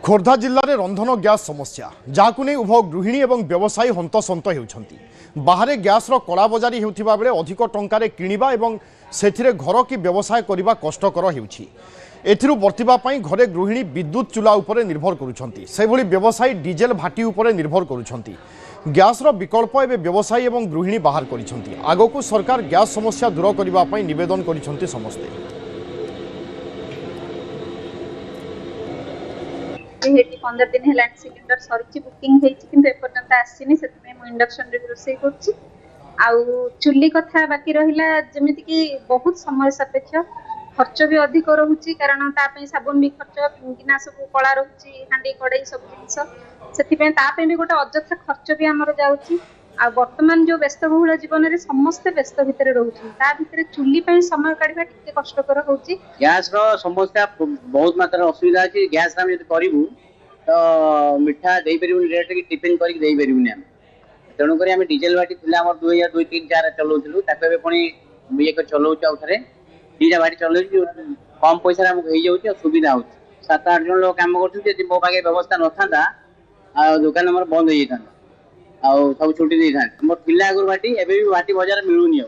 खोर्धा जिले में रंधन गैस समस्या जहां नहीं उभय गृहिणी और व्यवसायी हंतसंत होती बाहर गैस कला बजारी होता बेले अधिक टंकार किणवा और से घर कि व्यवसाय करने कष्टकर हो बर्तिबा घरे गृहिणी विद्युत चूल्हा उपर निर्भर करुँच व्यवसायी डीजेल भाटी उपर निर्भर करुँच गैस विकल्प एवं व्यवसायी और गृहिणी बाहर कर आगक सरकार गैस समस्या दूर करने निवेदन कर समस्ते 15 दिन है सिलिंडर सरी बुकिंग एपर्तंत आसनी से इंडक्शन रोसे कर चुली कथा बाकी रहा जमीक कि बहुत समय सापेक्ष खर्च भी अधिक रोचे कारण साबुन भी खर्च गिना सब कला रोचे हाँ कड़े सब जिन भी गोटे अଯଥା खर्च भी आमर जाऊँगी वर्तमान जो व्यस्तबहुल जीवन में समस्ते व्यस्त भितर रोचे चुली समय काढ़ा टे कष्टकर हो गैस समस्या बहुत मात्रा असुविधा अच्छी गैस करूँ तो मिठा दे पारे रेट की टिफिन कर तेणुक आम डीजेल भाटी थी 2002-2003-4 चलाऊँ पुणी ये चलाऊ आउ थे दीटा भाटी चलाऊ कम पैसा आमको सुविधा हो 7-8 जन लोग कम कर मो पाखे व्यवस्था न था दुकान आम बंद हो जाता सब छुट्टी दे था मोर आगुरी भाटी एवं भी भाटी बजार मिलूनी।